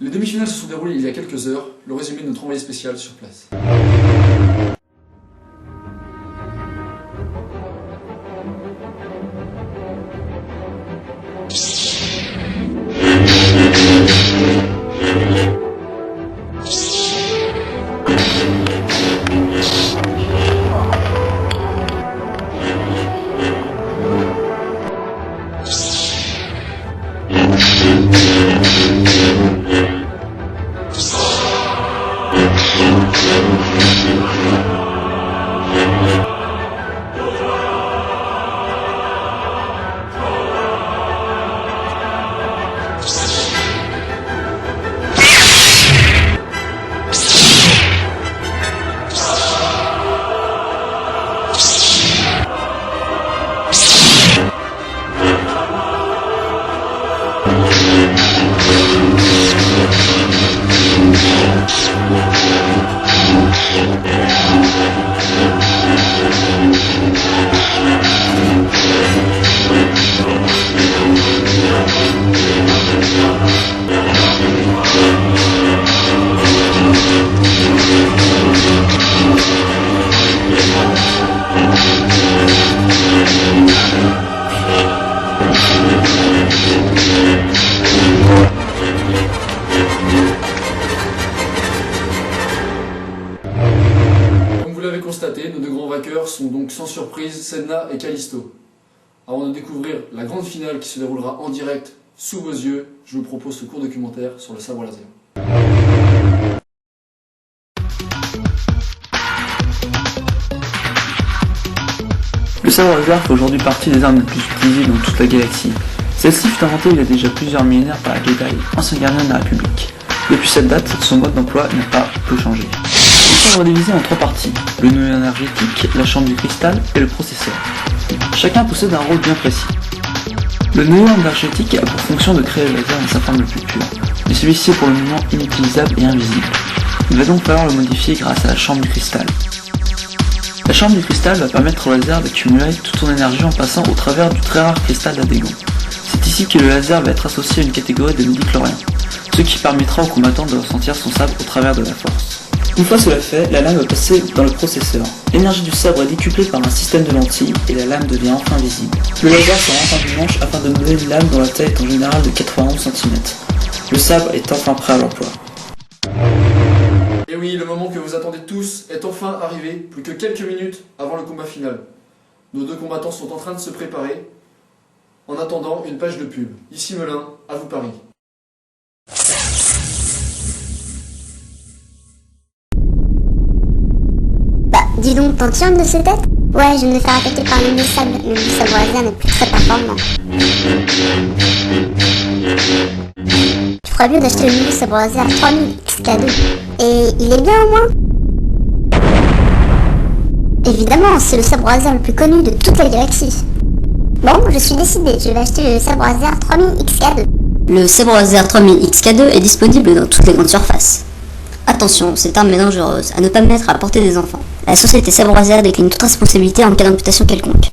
Les demi-finales se sont déroulées il y a quelques heures, le résumé de notre envoyé spécial sur place. Constaté, nos deux grands vainqueurs sont donc sans surprise Sedna et Callisto. Avant de découvrir la grande finale qui se déroulera en direct sous vos yeux, je vous propose ce court documentaire sur le sabre laser. Le sabre laser fait aujourd'hui partie des armes les plus utilisées dans toute la galaxie. Celle-ci fut inventée il y a déjà plusieurs millénaires par la Jedi, ancien gardien de la République. Depuis cette date, son mode d'emploi n'a pas peu changé. Le sabre est divisé en trois parties, le noyau énergétique, la chambre du cristal et le processeur. Chacun possède un rôle bien précis. Le noyau énergétique a pour fonction de créer le laser dans sa forme la plus pure, mais celui-ci est pour le moment inutilisable et invisible. Il va donc falloir le modifier grâce à la chambre du cristal. La chambre du cristal va permettre au laser d'accumuler toute son énergie en passant au travers du très rare cristal d'Adégon. C'est ici que le laser va être associé à une catégorie de midi-chloriens, ce qui permettra au combattant de ressentir son sabre au travers de la force. Une fois cela fait, la lame va passer dans le processeur. L'énergie du sabre est décuplée par un système de lentilles et la lame devient enfin visible. Le laser sort enfin du manche afin de modeler une lame dont la taille est en général de 91 cm. Le sabre est enfin prêt à l'emploi. Et oui, le moment que vous attendez tous est enfin arrivé, plus que quelques minutes avant le combat final. Nos deux combattants sont en train de se préparer. En attendant, une page de pub. Ici Melun, à vous Paris. Dis donc, t'en tiens une de ces têtes? Ouais, je vais me faire attaquer par le sable. Le sabre laser n'est plus très performant. Tu ferais mieux d'acheter le nouveau sabre laser 3000 XK2. Et il est bien au moins? Évidemment, c'est le sabre laser le plus connu de toute la galaxie. Bon, je suis décidé, je vais acheter le sabre laser 3000 XK2. Le sabre laser 3000 XK2 est disponible dans toutes les grandes surfaces. Attention, cette arme est dangereuse, à ne pas mettre à la portée des enfants. La société Sabre Laser décline toute responsabilité en cas d'amputation quelconque.